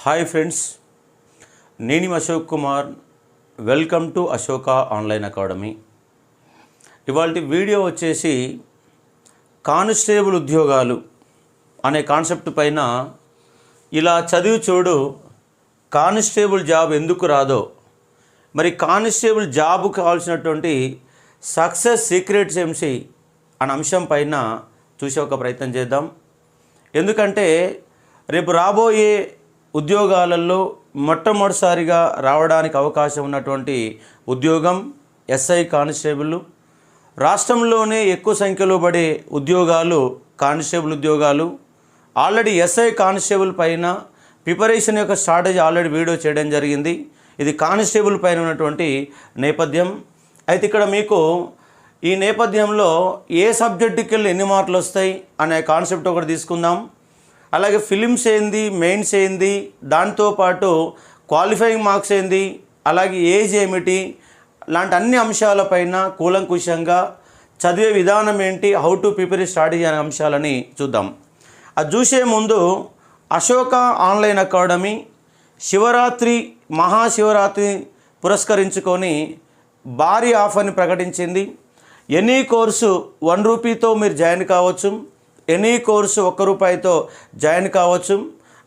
Hi friends, నేను Ashok Kumar. Welcome to Ashoka online academy. ఇవాళ video వచ్చేసి కానిస్టేబుల్ ఉద్యోగాలు అనే కాన్సెప్ట్ పైన ఇలా చదివి చూడు కానిస్టేబుల్ జాబ్ ఎందుకు రాదో, మరి కానిస్టేబుల్ జాబ్ కావాల్సినటువంటి సక్సెస్ సీక్రెట్స్ ఏమిటి అనే అంశం పైన చూసే ఒక ప్రయత్నం చేద్దాం. ఎందుకంటే రేపు రాబోయే ఉద్యోగాలలో మొట్టమొదటిసారిగా రావడానికి అవకాశం ఉన్నటువంటి ఉద్యోగం ఎస్ఐ కానిస్టేబుల్. రాష్ట్రంలోనే ఎక్కువ సంఖ్యలో పడే ఉద్యోగాలు కానిస్టేబుల్ ఉద్యోగాలు. ఆల్రెడీ ఎస్ఐ కానిస్టేబుల్ పైన ప్రిపరేషన్ యొక్క స్ట్రాటజీ ఆల్రెడీ వీడియో చేయడం జరిగింది. ఇది కానిస్టేబుల్ పైన ఉన్నటువంటి నేపథ్యం. అయితే ఇక్కడ మీకు ఈ నేపథ్యంలో ఏ సబ్జెక్టుకి వెళ్ళి ఎన్ని మార్కులు వస్తాయి అనే కాన్సెప్ట్ ఒకటి తీసుకుందాం. అలాగే ఫిలిమ్స్ ఏంది, మెయిన్స్ ఏంది, దాంతోపాటు క్వాలిఫైయింగ్ మార్క్స్ ఏంది, అలాగే ఏజ్ ఏమిటి, లాంటి అన్ని అంశాలపైన కూలంకుషంగా చదివే విధానం ఏంటి, హౌ టు ప్రిపేర్ స్ట్రాటజీ అనే అంశాలని చూద్దాం. అది చూసే ముందు అశోక ఆన్లైన్ అకాడమీ శివరాత్రి మహాశివరాత్రి పురస్కరించుకొని భారీ ఆఫర్ని ప్రకటించింది. ఎనీ కోర్సు 1 రూపీతో మీరు జాయిన్ కావచ్చు, ఎనీ కోర్సు 1 రూపాయితో జాయిన్ కావచ్చు.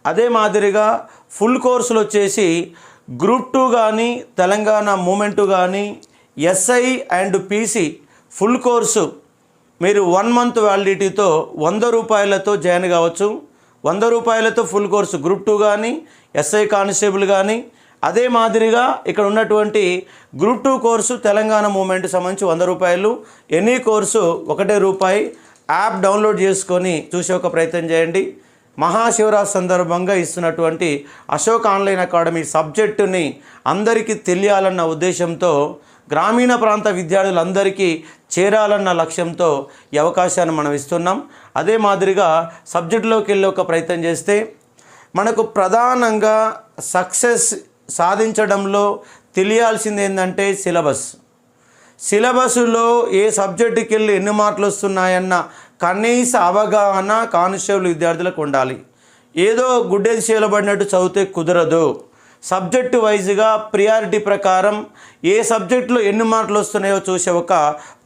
అదే మాదిరిగా ఫుల్ కోర్సులు వచ్చేసి గ్రూప్ 2 కానీ తెలంగాణ మూమెంటు కానీ SI and PC full course మీరు 1 మంత్ వ్యాలిడిటీతో 100 రూపాయలతో జాయిన్ కావచ్చు. 100 రూపాయలతో ఫుల్ కోర్సు గ్రూప్ 2 కానీ ఎస్ఐ కానిస్టేబుల్ కానీ. అదే మాదిరిగా ఇక్కడ ఉన్నటువంటి గ్రూప్ 2 కోర్సు తెలంగాణ మూమెంట్ సంబంధించి 100 రూపాయలు. ఎనీ కోర్సు 1 రూపాయి. యాప్ డౌన్లోడ్ చేసుకొని చూసే ఒక ప్రయత్నం చేయండి. మహాశివరాత్రి సందర్భంగా ఇస్తున్నటువంటి అశోక్ ఆన్లైన్ అకాడమీ సబ్జెక్టుని అందరికీ తెలియాలన్న ఉద్దేశంతో, గ్రామీణ ప్రాంత విద్యార్థులందరికీ చేరాలన్న లక్ష్యంతో ఈ అవకాశాన్ని మనం ఇస్తున్నాం. అదే మాదిరిగా సబ్జెక్టులోకి వెళ్ళి ఒక ప్రయత్నం చేస్తే మనకు ప్రధానంగా సక్సెస్ సాధించడంలో తెలియాల్సింది ఏంటంటే సిలబస్లో ఏ సబ్జెక్టుకి వెళ్ళి ఎన్ని మార్కులు వస్తున్నాయన్న కనీస అవగాహన కానిస్టేబుల్ విద్యార్థులకు ఉండాలి. ఏదో గుడ్డేది చేయబడినట్టు చదివితే కుదరదు. సబ్జెక్టు వైజ్గా ప్రియారిటీ ప్రకారం ఏ సబ్జెక్టులో ఎన్ని మార్కులు వస్తున్నాయో చూసే ఒక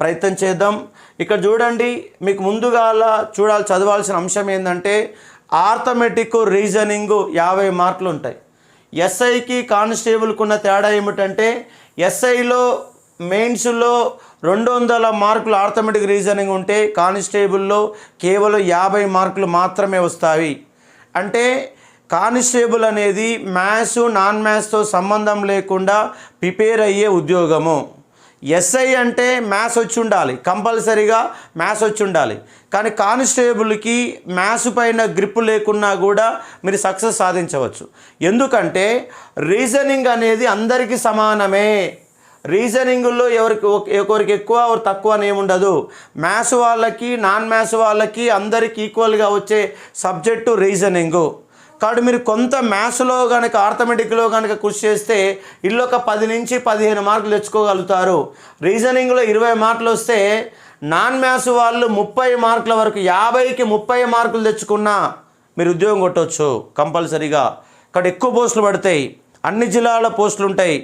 ప్రయత్నం చేద్దాం. ఇక్కడ చూడండి, మీకు ముందుగా చదవాల్సిన అంశం ఏంటంటే ఆర్థమెటిక్ రీజనింగ్ 50 మార్కులు ఉంటాయి. ఎస్ఐకి కానిస్టేబుల్కి ఉన్న తేడా ఏమిటంటే ఎస్ఐలో మెయిన్స్లో 200 మార్కులు ఆర్థమెటిక్ రీజనింగ్ ఉంటే కానిస్టేబుల్లో కేవలం 50 మార్కులు మాత్రమే వస్తాయి. అంటే కానిస్టేబుల్ అనేది మ్యాథ్స్ నాన్ మ్యాథ్స్తో సంబంధం లేకుండా ప్రిపేర్ అయ్యే ఉద్యోగము. ఎస్ఐ అంటే మ్యాథ్స్ వచ్చి ఉండాలి, కంపల్సరీగా మ్యాథ్స్ వచ్చి ఉండాలి. కానీ కానిస్టేబుల్కి మ్యాథ్స్ పైన గ్రిప్ లేకున్నా కూడా మీరు సక్సెస్ సాధించవచ్చు. ఎందుకంటే రీజనింగ్ అనేది అందరికీ సమానమే. రీజనింగ్లో ఎవరికి ఎక్కువ ఎవరు తక్కువ అని ఏముండదు. మ్యాథ్స్ వాళ్ళకి నాన్ మ్యాథ్స్ వాళ్ళకి అందరికీ ఈక్వల్గా వచ్చే సబ్జెక్టు రీజనింగు. కాబట్టి మీరు కొంత మ్యాథ్స్లో కనుక ఆర్థమెటిక్లో కనుక కృషి చేస్తే ఇల్లు ఒక 10 నుంచి 15 మార్కులు తెచ్చుకోగలుగుతారు. రీజనింగ్లో 20 మార్కులు వస్తే నాన్ మ్యాథ్స్ వాళ్ళు 30 మార్కుల వరకు 50కి 30 మార్కులు తెచ్చుకున్నా మీరు ఉద్యోగం కొట్టవచ్చు కంపల్సరీగా. ఇక్కడ ఎక్కువ పోస్టులు పడతాయి, అన్ని జిల్లాల పోస్టులు ఉంటాయి.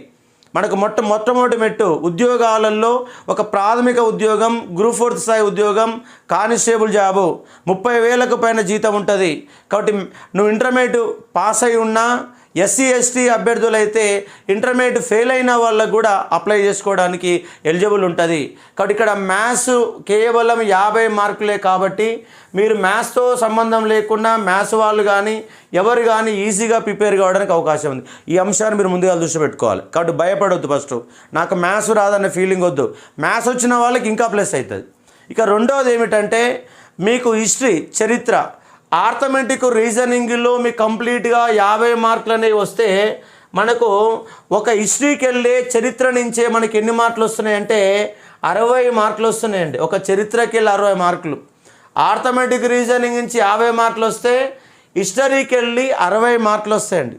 మనకు మొట్టమొదటి మెట్టు ఉద్యోగాలలో ఒక ప్రాథమిక ఉద్యోగం, గ్రూప్ 4 స్థాయి ఉద్యోగం, కానిస్టేబుల్ జాబు 30,000కు పైన జీతం ఉంటుంది. కాబట్టి నువ్వు ఇంటర్మీడియట్ పాస్ అయి ఉన్నా, ఎస్సీ ఎస్టీ అభ్యర్థులైతే ఇంటర్మీడియట్ ఫెయిల్ అయిన వాళ్ళకు కూడా అప్లై చేసుకోవడానికి ఎలిజిబుల్ ఉంటుంది. కాబట్టి ఇక్కడ మ్యాథ్స్ కేవలం 50 మార్కులే. కాబట్టి మీరు మ్యాథ్స్తో సంబంధం లేకుండా మ్యాథ్స్ వాళ్ళు కానీ ఎవరు కానీ ఈజీగా ప్రిపేర్ కావడానికి అవకాశం ఉంది. ఈ అంశాన్ని మీరు ముందుగా దృష్టి పెట్టుకోవాలి. కాబట్టి భయపడొద్దు. ఫస్ట్ నాకు మ్యాథ్స్ రాదన్న ఫీలింగ్ వద్దు. మ్యాథ్స్ వచ్చిన వాళ్ళకి ఇంకా ప్లస్ అవుతుంది. ఇక రెండవది ఏమిటంటే మీకు హిస్టరీ, చరిత్ర, ఆర్థమెటిక్ రీజనింగ్లో మీకు కంప్లీట్గా 50 మార్కులు అనేవి వస్తే మనకు ఒక హిస్టరీకి వెళ్ళే చరిత్ర నుంచే మనకి ఎన్ని మార్కులు వస్తున్నాయంటే 60 మార్కులు వస్తున్నాయండి. ఒక చరిత్రకి వెళ్ళి 60 మార్కులు, ఆర్థమెటిక్ రీజనింగ్ నుంచి 50 మార్కులు వస్తే హిస్టరీకి వెళ్ళి 60 మార్కులు వస్తాయండి.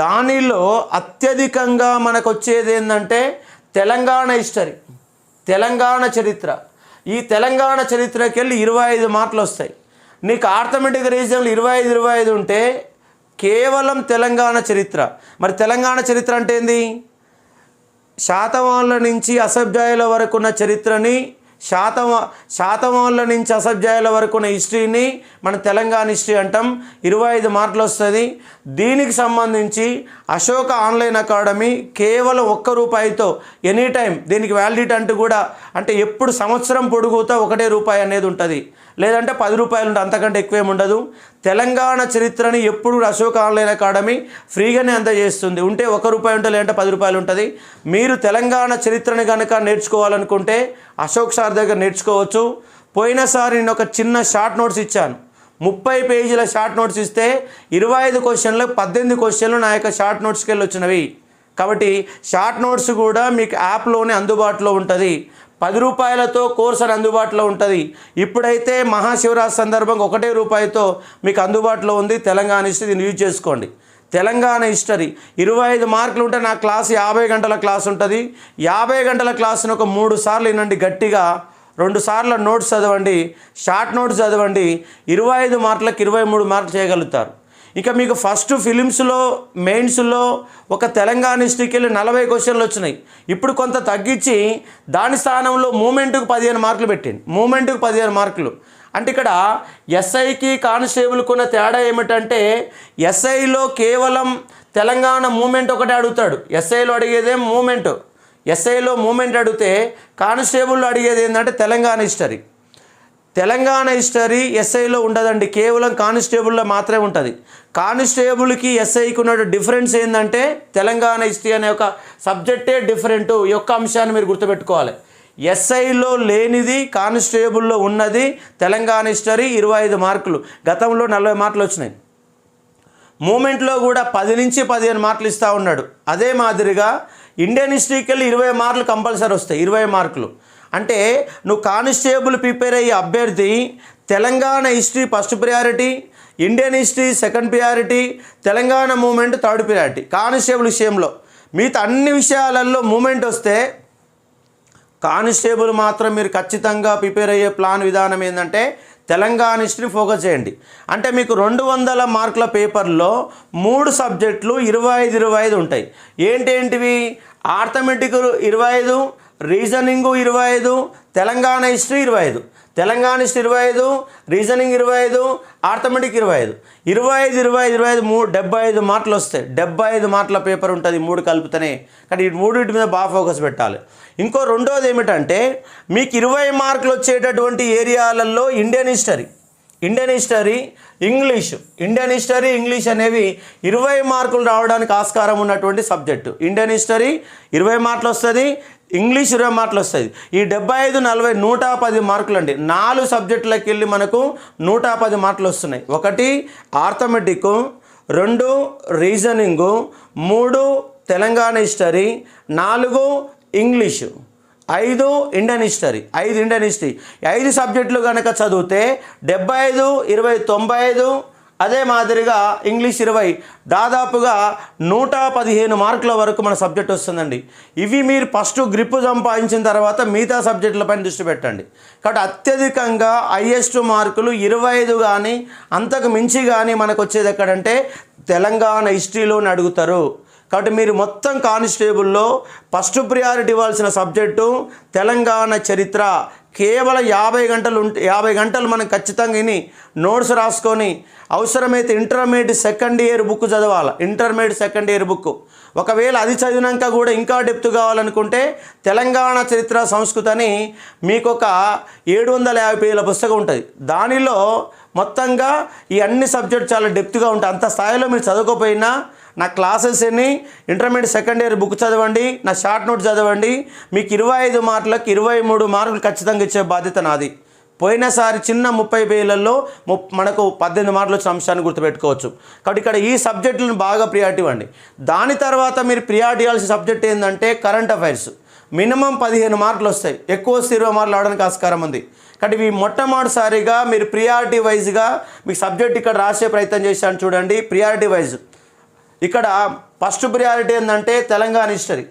దానిలో అత్యధికంగా మనకు వచ్చేది ఏంటంటే తెలంగాణ హిస్టరీ, తెలంగాణ చరిత్ర. ఈ తెలంగాణ చరిత్రకి వెళ్ళి 25 మార్కులు వస్తాయి. నీకు ఆర్థమెటిక్ రీజన్లు 25 ఉంటే కేవలం తెలంగాణ చరిత్ర. మరి తెలంగాణ చరిత్ర అంటే ఏంది? శాతవాహనుల నుంచి అసభ్యాయుల వరకు ఉన్న చరిత్రని, శాతవాహనుల నుంచి అసభ్యాయుల వరకు ఉన్న హిస్టరీని మన తెలంగాణ హిస్టరీ అంటాం. 25 మార్కులు వస్తుంది. దీనికి సంబంధించి అశోక ఆన్లైన్ అకాడమీ కేవలం ₹1 ఎనీ టైం, దీనికి వ్యాలిడిటీ అంటూ కూడా అంటే ఎప్పుడు సంవత్సరం పొడుగుతా ₹1 అనేది ఉంటుంది, లేదంటే ₹10 ఉంటుంది, అంతకంటే ఎక్కువేం ఉండదు. తెలంగాణ చరిత్రని ఎప్పుడు అశోక ఆన్లైన్ అకాడమీ ఫ్రీగానే అందజేస్తుంది. ఉంటే ₹1 ఉంటుంది, లేదంటే ₹10 ఉంటుంది. మీరు తెలంగాణ చరిత్రని కనుక నేర్చుకోవాలనుకుంటే అశోక్ సార్ దగ్గర నేర్చుకోవచ్చు. పోయినసారి నేను ఒక చిన్న షార్ట్ నోట్స్ ఇచ్చాను, 30 పేజీల షార్ట్ నోట్స్ ఇస్తే 25 క్వశ్చన్లు 18 క్వశ్చన్లు నా యొక్క షార్ట్ నోట్స్కి వెళ్ళి వచ్చినవి. కాబట్టి షార్ట్ నోట్స్ కూడా మీకు యాప్లోనే అందుబాటులో ఉంటుంది. ₹10 కోర్స్ అని అందుబాటులో ఉంటుంది. ఇప్పుడైతే మహాశివరాత్రి సందర్భంగా ₹1 మీకు అందుబాటులో ఉంది. తెలంగాణ హిస్టరీ దీన్ని యూజ్ చేసుకోండి. తెలంగాణ హిస్టరీ 25 మార్కులు ఉంటే నా క్లాస్ 50 గంటల క్లాస్ ఉంటుంది. 50 గంటల క్లాస్ని ఒక 3 సార్లు వినండి గట్టిగా, 2 సార్లు నోట్స్ చదవండి, షార్ట్ నోట్స్ చదవండి. 25 మార్కులకు 23 మార్కులు చేయగలుగుతారు. ఇక మీకు ఫస్ట్ ఫిలిమ్స్లో మెయిన్స్లో ఒక తెలంగాణ హిస్టరీకి వెళ్ళి 40 క్వశ్చన్లు వచ్చినాయి. ఇప్పుడు కొంత తగ్గించి దాని స్థానంలో మూమెంట్కు 15 మార్కులు పెట్టింది. మూమెంట్కు 15 మార్కులు అంటే ఇక్కడ ఎస్ఐకి కానిస్టేబుల్కి ఉన్న తేడా ఏమిటంటే ఎస్ఐలో కేవలం తెలంగాణ మూమెంట్ ఒకటే అడుగుతాడు. ఎస్ఐలో అడిగేదే మూమెంట్. ఎస్ఐలో మూమెంట్ అడిగితే కానిస్టేబుల్లో అడిగేది ఏంటంటే తెలంగాణ హిస్టరీ. తెలంగాణ హిస్టరీ ఎస్ఐలో ఉండదండి, కేవలం కానిస్టేబుల్లో మాత్రమే ఉంటుంది. కానిస్టేబుల్కి ఎస్ఐకి ఉన్న డిఫరెన్స్ ఏంటంటే తెలంగాణ హిస్టరీ అనే ఒక సబ్జెక్టే డిఫరెంట్. ఈ యొక్క అంశాన్ని మీరు గుర్తుపెట్టుకోవాలి. ఎస్ఐలో లేనిది కానిస్టేబుల్లో ఉన్నది తెలంగాణ హిస్టరీ 25 మార్కులు. గతంలో 40 మార్కులు వచ్చినాయి. మూమెంట్లో కూడా 10 నుంచి 15 మార్కులు ఇస్తూ ఉన్నాడు. అదే మాదిరిగా ఇండియన్ హిస్టరీకి వెళ్ళి 20 మార్కులు కంపల్సరీ వస్తాయి. 20 మార్కులు అంటే నువ్వు కానిస్టేబుల్ ప్రిపేర్ అయ్యే అభ్యర్థి Telangana history first priority, Indian history second priority, Telangana movement third priority. Constable విషయంలో మిగతా అన్ని విషయాలలో మూమెంట్ వస్తే కానిస్టేబుల్ మాత్రం మీరు ఖచ్చితంగా ప్రిపేర్ అయ్యే ప్లాన్ విధానం ఏంటంటే తెలంగాణ హిస్టరీ ఫోకస్ చేయండి. అంటే మీకు 200 మార్కుల పేపర్లో 3 సబ్జెక్టులు 25 ఉంటాయి. ఏంటేంటివి? Arithmetic 25, reasoning 25, Telangana history 25. Telangana history 25, reasoning 25, arithmetic 25. 75 మార్కులు వస్తాయి. 75 మార్కుల పేపర్ ఉంటుంది 3 కలుపుతనే. కానీ ఈ 3 మీద బాగా ఫోకస్ పెట్టాలి. ఇంకో రెండోది ఏమిటంటే మీకు 20 మార్కులు వచ్చేటటువంటి ఏరియాలలో Indian history, English, Indian history English అనేవి 20 మార్కులు రావడానికి ఆస్కారం ఉన్నటువంటి సబ్జెక్టు. ఇండియన్ హిస్టరీ 20 మార్కులు వస్తుంది, ఇంగ్లీష్ 20 మార్కులు వస్తుంది. ఈ 75, 40, 110 మార్కులు అండి. 4 సబ్జెక్టులకు వెళ్ళి మనకు 110 మార్కులు వస్తున్నాయి. 1 arithmetic, 2 reasoning, 3 Telangana history, 4 English, 5 Indian history. 5 సబ్జెక్టులు కనుక చదివితే 75, 20, 95. అదే మాదిరిగా ఇంగ్లీష్ 20, దాదాపుగా 115 మార్కుల వరకు మన సబ్జెక్ట్ వస్తుందండి. ఇవి మీరు ఫస్ట్ గ్రిప్ సంపాదించిన తర్వాత మిగతా సబ్జెక్టులపైన దృష్టి పెట్టండి. కాబట్టి అత్యధికంగా హైయెస్ట్ మార్కులు 25 కానీ అంతకు మించి కానీ మనకు వచ్చేది ఎక్కడంటే తెలంగాణ హిస్టరీలోని అడుగుతారు. కాబట్టి మీరు మొత్తం కానిస్టేబుల్లో ఫస్ట్ ప్రియారిటీ ఇవ్వాల్సిన సబ్జెక్టు తెలంగాణ చరిత్ర. కేవలం 50 గంటలు మనం ఖచ్చితంగా విని నోట్స్ రాసుకొని అవసరమైతే ఇంటర్మీడియట్ సెకండ్ ఇయర్ బుక్ చదవాలి. ఇంటర్మీడియట్ సెకండ్ ఇయర్ బుక్ ఒకవేళ అది చదివినాక కూడా ఇంకా డెప్త్ కావాలనుకుంటే తెలంగాణ చరిత్ర సంస్కృతి అని మీకు ఒక 750 పేజీల పుస్తకం ఉంటుంది. దానిలో మొత్తంగా ఈ అన్ని సబ్జెక్ట్ చాలా డెప్త్గా ఉంటాయి. అంత స్థాయిలో మీరు చదవకపోయినా నా క్లాసెస్ ఎన్ని ఇంటర్మీడియట్ సెకండ్ ఇయర్ బుక్ చదవండి, నా షార్ట్ నోట్ చదవండి. మీకు 25 మార్కులకు 23 మార్కులు ఖచ్చితంగా ఇచ్చే బాధ్యత నాది. పోయినసారి చిన్న 30 పేజీలలో మనకు 18 మార్కులు వచ్చిన అంశాన్ని గుర్తుపెట్టుకోవచ్చు. కాబట్టి ఇక్కడ ఈ సబ్జెక్టులను బాగా ప్రియారిటీ ఇవ్వండి. దాని తర్వాత మీరు ప్రియారిటీ ఇవ్వాల్సిన సబ్జెక్ట్ ఏంటంటే కరెంట్ అఫైర్స్. మినిమం 15 మార్కులు వస్తాయి, ఎక్కువ 20 మార్కులు రావడానికి ఆస్కారం ఉంది. కాబట్టి ఇవి మొట్టమొదటిసారిగా మీరు ప్రియారిటీ వైజ్గా మీకు సబ్జెక్ట్ ఇక్కడ రాసే ప్రయత్నం చేశాను చూడండి. ప్రియారిటీ వైజ్ ఇక్కడ ఫస్ట్ ప్రియారిటీ ఏంటంటే తెలంగాణ హిస్టరీ.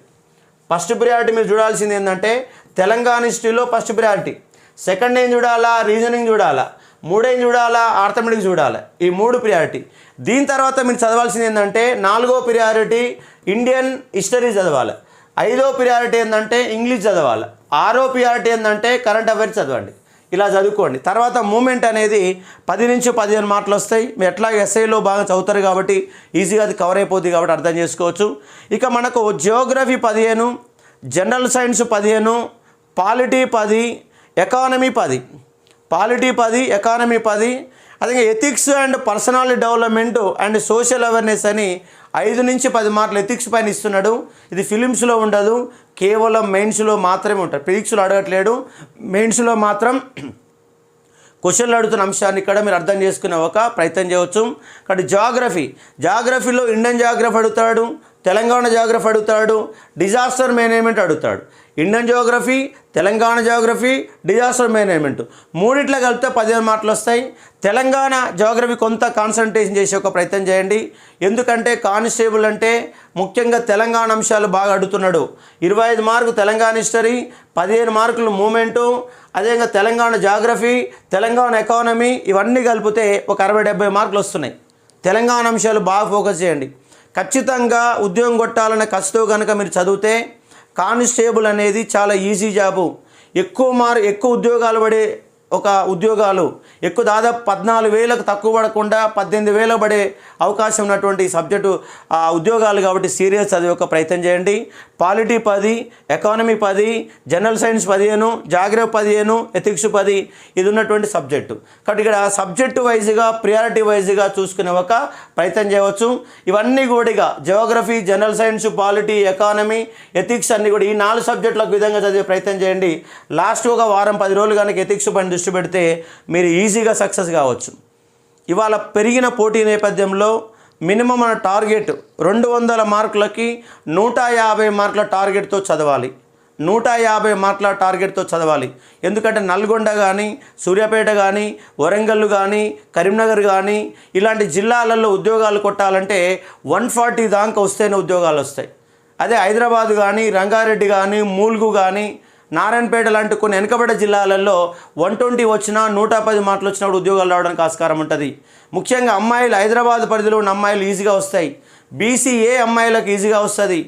ఫస్ట్ ప్రియారిటీ మీరు చూడాల్సింది ఏంటంటే తెలంగాణ హిస్టరీలో ఫస్ట్ ప్రియారిటీ. సెకండ్ ఏం చూడాలా? రీజనింగ్ చూడాలా. మూడేం చూడాలా, ఆర్థమెటిక్ చూడాలి. ఈ 3 ప్రియారిటీ. దీని తర్వాత మీరు చదవాల్సింది ఏంటంటే 4వ ప్రియారిటీ ఇండియన్ హిస్టరీ చదవాలి. 5వ ప్రియారిటీ ఏంటంటే ఇంగ్లీష్ చదవాలి. 6వ ప్రియారిటీ ఏంటంటే కరెంట్ అఫైర్స్ చదవండి. ఇలా చదువుకోండి. తర్వాత మూమెంట్ అనేది 10 నుంచి 15 మార్కులు వస్తాయి. మీరు ఎట్లా ఎస్ఐలో బాగా చదువుతారు కాబట్టి ఈజీగా అది కవర్ అయిపోతుంది కాబట్టి అర్థం చేసుకోవచ్చు. ఇక మనకు Geography 15, general science 15, polity 10, economy 10, polity 10, economy 10. అదే ethics and personality development and social awareness అని 5 నుంచి 10 మార్కులు ఎథిక్స్ పైన ఇస్తున్నాడు. ఇది ఫిలిమ్స్లో ఉండదు, కేవలం మెయిన్స్లో మాత్రమే ఉంటుంది. ఫిజిక్స్లో అడగట్లేడు, మెయిన్స్లో మాత్రం క్వశ్చన్లు అడుగుతున్న అంశాన్ని ఇక్కడ మీరు అర్థం చేసుకునే ఒక ప్రయత్నం చేయవచ్చు. కాబట్టి జాగ్రఫీలో ఇండియన్ జాగ్రఫీ అడుగుతాడు, తెలంగాణ జాగ్రఫీ అడుగుతాడు, డిజాస్టర్ మేనేజ్మెంట్ అడుగుతాడు. Indian Geography, Telangana Geography, disaster management మూడిట్లో కలిపితే 15 మార్కులు వస్తాయి. తెలంగాణ జియోగ్రఫీ కొంత కాన్సన్ట్రేషన్ చేసే ఒక ప్రయత్నం చేయండి. ఎందుకంటే కానిస్టేబుల్ అంటే ముఖ్యంగా తెలంగాణ అంశాలు బాగా అడుగుతున్నాడు. 25 మార్కులు తెలంగాణ హిస్టరీ, 15 మార్కులు మూమెంటు, అదేవిధంగా తెలంగాణ జాగ్రఫీ, తెలంగాణ ఎకానమీ ఇవన్నీ కలిపితే ఒక 60-70 మార్కులు వస్తున్నాయి. తెలంగాణ అంశాలు బాగా ఫోకస్ చేయండి. ఖచ్చితంగా ఉద్యోగం కొట్టాలన్న కసితో కనుక మీరు చదివితే కానిస్టేబుల్ అనేది చాలా ఈజీ జాబు. ఎక్కువ ఉద్యోగాలు పడే ఉద్యోగాలు ఎక్కువ దాదాపు 14,000కు తక్కువ పడకుండా 18,000 పడే అవకాశం ఉన్నటువంటి సబ్జెక్టు ఉద్యోగాలు కాబట్టి సీరియస్ చదివే ఒక ప్రయత్నం చేయండి. Polity 10, economy 10, general science 15, geography 15, ethics 10 ఇది ఉన్నటువంటి సబ్జెక్టు. కాబట్టి ఇక్కడ సబ్జెక్టు వైజ్గా ప్రియారిటీ వైజ్గా చూసుకునే ఒక ప్రయత్నం చేయవచ్చు. ఇవన్నీ కూడా Geography, general science, polity, economy, ethics అన్నీ కూడా ఈ 4 సబ్జెక్టులకు విధంగా చదివే ప్రయత్నం చేయండి. లాస్ట్ ఒక వారం 10 రోజులు కనుక ఎథిక్స్ పైన దృష్టి పెడితే మీరు ఈజీగా సక్సెస్ కావచ్చు. ఇవాళ పెరిగిన పోటీ నేపథ్యంలో మినిమం మన టార్గెట్ 200 మార్కులకి 150 మార్కుల టార్గెట్తో చదవాలి. 150 మార్కుల టార్గెట్తో చదవాలి. ఎందుకంటే నల్గొండ కానీ, సూర్యాపేట కానీ, వరంగల్ కానీ, కరీంనగర్ కానీ ఇలాంటి జిల్లాలలో ఉద్యోగాలు కొట్టాలంటే 140 దాకా వస్తేనే ఉద్యోగాలు వస్తాయి. అదే హైదరాబాద్ కానీ, రంగారెడ్డి కానీ, మూల్గు కానీ, నారాయణపేట లాంటి కొన్ని వెనుకబడ్డ జిల్లాలలో 120 వచ్చినా 110 మార్కులు వచ్చినప్పుడు ఉద్యోగాలు రావడానికి ఆస్కారం ఉంటుంది. ముఖ్యంగా అమ్మాయిలు హైదరాబాద్ పరిధిలో ఉన్న అమ్మాయిలు ఈజీగా వస్తాయి. బీసీఏ అమ్మాయిలకు ఈజీగా వస్తుంది,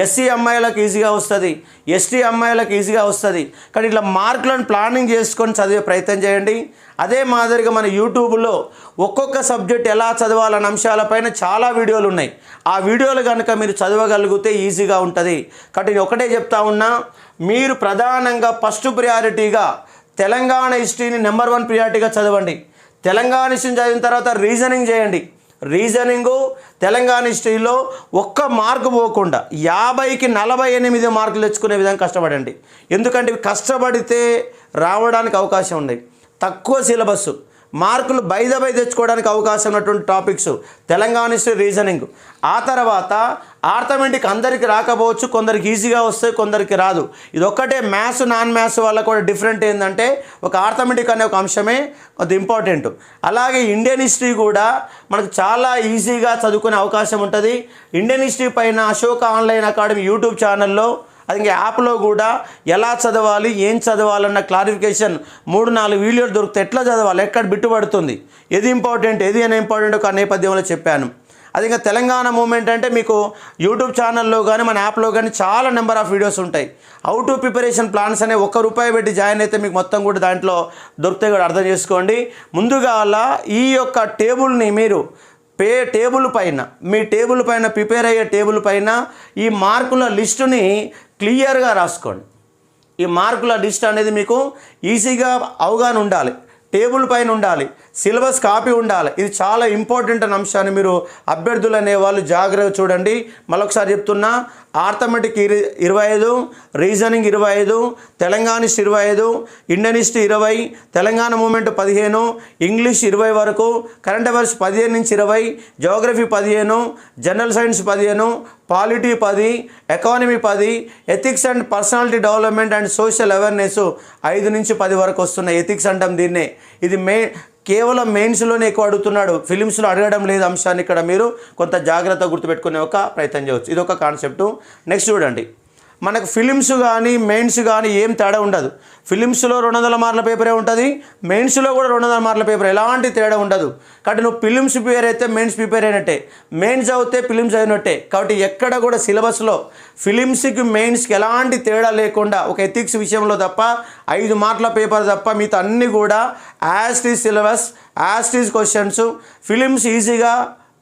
ఎస్సీ అమ్మాయిలకు ఈజీగా వస్తుంది, ఎస్టీ అమ్మాయిలకు ఈజీగా వస్తుంది. కానీ ఇట్లా మార్కులను ప్లానింగ్ చేసుకొని చదివే ప్రయత్నం చేయండి. అదే మాదిరిగా మన యూట్యూబ్లో ఒక్కొక్క సబ్జెక్ట్ ఎలా చదవాలన్న అంశాలపైన చాలా వీడియోలు ఉన్నాయి. ఆ వీడియోలు కనుక మీరు చదవగలిగితే ఈజీగా ఉంటుంది. కాబట్టి నేను ఒకటే చెప్తా ఉన్నా, మీరు ప్రధానంగా ఫస్ట్ ప్రియారిటీగా తెలంగాణ హిస్టరీని నెంబర్ 1 ప్రియారిటీగా చదవండి. తెలంగాణ హిస్టరీని చదివిన తర్వాత రీజనింగ్ చేయండి. రీజనింగు తెలంగాణ హిస్టరీలో ఒక్క మార్కు పోకుండా 50కి 48 మార్కులు తెచ్చుకునే విధంగా కష్టపడండి. ఎందుకంటే ఇవి కష్టపడితే రావడానికి అవకాశం ఉంది. తక్కువ సిలబస్, మార్కులు బై తెచ్చుకోవడానికి అవకాశం ఉన్నటువంటి టాపిక్స్ తెలంగాణ హిస్టరీ, రీజనింగ్. ఆ తర్వాత ఆర్థమెటిక్ అందరికీ రాకపోవచ్చు, కొందరికి ఈజీగా వస్తాయి, కొందరికి రాదు. ఇది ఒక్కటే మ్యాథ్స్, నాన్ మ్యాథ్స్ వాళ్ళకు కూడా డిఫరెంట్ ఏంటంటే ఒక ఆర్థమెటిక్ అనే ఒక అంశమే అది ఇంపార్టెంట్. అలాగే ఇండియన్ హిస్టరీ కూడా మనకు చాలా ఈజీగా చదువుకునే అవకాశం ఉంటుంది. ఇండియన్ హిస్టరీ పైన అశోక ఆన్లైన్ అకాడమీ యూట్యూబ్ ఛానల్లో అది యాప్లో కూడా ఎలా చదవాలి, ఏం చదవాలన్న క్లారిఫికేషన్ 3-4 వీడియోలు దొరుకుతాయి. ఎట్లా చదవాలి, ఎక్కడ బిట్టుపడుతుంది, ఏది ఇంపార్టెంట్, ఏది అని ఇంపార్టెంట్ ఒక నేపథ్యంలో చెప్పాను. అది ఇంకా తెలంగాణ మూమెంట్ అంటే మీకు యూట్యూబ్ ఛానల్లో కానీ మన యాప్లో కానీ చాలా నెంబర్ ఆఫ్ వీడియోస్ ఉంటాయి. హౌ టు ప్రిపరేషన్ ప్లాన్స్ అనే ₹1 పెట్టి జాయిన్ అయితే మీకు మొత్తం కూడా దాంట్లో దొరుకుతాయి కూడా అర్థం చేసుకోండి. ముందుగా ఈ యొక్క టేబుల్ని మీరు టేబుల్ పైన మీ టేబుల్ పైన ప్రిపేర్ అయ్యే టేబుల్ పైన ఈ మార్కుల లిస్టుని క్లియర్గా రాసుకోండి. ఈ మార్కుల లిస్ట్ అనేది మీకు ఈజీగా అవగాహన ఉండాలి, టేబుల్ పైన ఉండాలి, సిలబస్ కాపీ ఉండాలి. ఇది చాలా ఇంపార్టెంట్ అనే అంశాన్ని మీరు అభ్యర్థులు అనేవాళ్ళు జాగ్రత్తగా చూడండి. మరొకసారి చెప్తున్నా, arithmetic 25, reasoning 25, Telangana history 25, Indian history 20, Telangana movement 15, English 20 వరకు, కరెంట్ అఫైర్స్ 15 నుంచి 20, geography 15, general science 15, polity 10, economy 10, ethics and personality development and social awareness 5 నుంచి 10 వరకు వస్తున్నాయి. ఎథిక్స్ అంటాం దీన్నే. ఇది కేవలం మెయిన్స్లోనే ఎక్కువ అడుగుతున్నాడు, ఫిలిమ్స్లో అడగడం లేదు అంశాన్ని ఇక్కడ మీరు కొంత జాగ్రత్త గుర్తుపెట్టుకునే ఒక ప్రయత్నం చేయవచ్చు. ఇది ఒక కాన్సెప్టు. నెక్స్ట్ చూడండి, మనకు ఫిలిమ్స్ కానీ మెయిన్స్ కానీ ఏం తేడా ఉండదు. ఫిలిమ్స్లో 200 మార్కుల పేపరే ఉంటుంది, మెయిన్స్లో కూడా 200 మార్కుల పేపర్, ఎలాంటి తేడా ఉండదు. కాబట్టి నువ్వు ఫిలిమ్స్ ప్రిపేర్ అయితే మెయిన్స్ ప్రిపేర్ అయినట్టే, మెయిన్స్ అవుతే ఫిలిమ్స్ అయినట్టే. కాబట్టి ఎక్కడ కూడా సిలబస్లో ఫిలిమ్స్కి మెయిన్స్కి ఎలాంటి తేడా లేకుండా ఒక ఎథిక్స్ విషయంలో తప్ప 5 మార్కుల పేపర్ తప్ప మిగతా అన్నీ కూడా as it is syllabus, as it is questions. Prelims ఈజీగా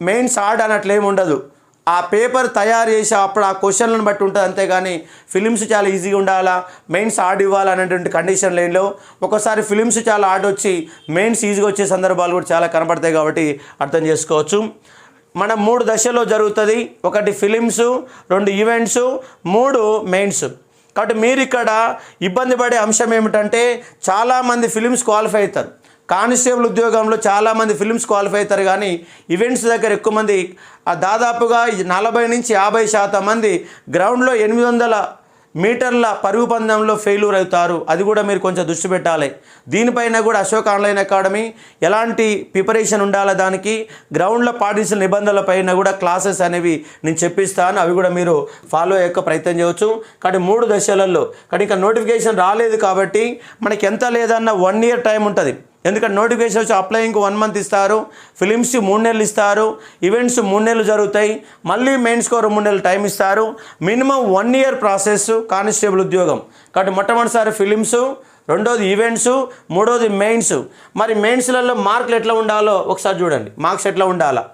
మెయిన్స్ హార్డ్ అన్నట్లు ఏమి ఉండదు. ఆ పేపర్ తయారు చేసి అప్పుడు ఆ క్వశ్చన్లను బట్టి ఉంటుంది, అంతేగాని ఫిలిమ్స్ చాలా ఈజీగా ఉండాలా, మెయిన్స్ హార్డ్ ఇవ్వాలనేటువంటి కండిషన్ లేనిలో ఒకసారి ఫిలిమ్స్ చాలా హార్డ్ వచ్చి మెయిన్స్ ఈజీగా వచ్చే సందర్భాలు కూడా చాలా కనపడతాయి. కాబట్టి అర్థం చేసుకోవచ్చు. మన 3 దశల్లో జరుగుతుంది. 1 ఫిలిమ్స్, 2 ఈవెంట్స్, 3 మెయిన్స్. కాబట్టి మీరు ఇక్కడ ఇబ్బంది పడే అంశం ఏమిటంటే చాలామంది ఫిలిమ్స్ క్వాలిఫై అవుతారు. కానిస్టేబుల్ ఉద్యోగంలో చాలామంది ఫిలిమ్స్ క్వాలిఫై అవుతారు, కానీ ఈవెంట్స్ దగ్గర ఎక్కువ మంది దాదాపుగా 40 నుంచి 50% మంది గ్రౌండ్లో 800 మీటర్ల పరుగు పందెంలో ఫెయిల్యూర్ అవుతారు. అది కూడా మీరు కొంచెం దృష్టి పెట్టాలి. దీనిపైన కూడా అశోక్ ఆన్లైన్ అకాడమీ ఎలాంటి ప్రిపరేషన్ ఉండాలి, దానికి గ్రౌండ్లో పాటించిన నిబంధనల పైన కూడా క్లాసెస్ అనేవి నేను చెప్పిస్తాను, అవి కూడా మీరు ఫాలో అయ్యే ప్రయత్నం చేయవచ్చు. కాబట్టి 3 దశలలో కానీ ఇంకా నోటిఫికేషన్ రాలేదు కాబట్టి మనకి ఎంత లేదన్న 1 ఇయర్ టైం ఉంటుంది. ఎందుకంటే నోటిఫికేషన్ వచ్చి అప్లయింగ్కి 1 మంత్ ఇస్తారు, ఫిలిమ్స్ 3 నెలలు ఇస్తారు, ఈవెంట్స్ 3 నెలలు జరుగుతాయి, మళ్ళీ మెయిన్స్కి 2 నెలలు టైం ఇస్తారు. మినిమం 1 ఇయర్ ప్రాసెస్ కానిస్టేబుల్ ఉద్యోగం. కాబట్టి మొట్టమొదటిసారి ఫిలిమ్స్, రెండోది ఈవెంట్స్, మూడోది మెయిన్స్. మరి మెయిన్స్లలో మార్కులు ఎట్లా ఉండాలో ఒకసారి చూడండి. మార్క్స్ ఎట్లా ఉండాలా?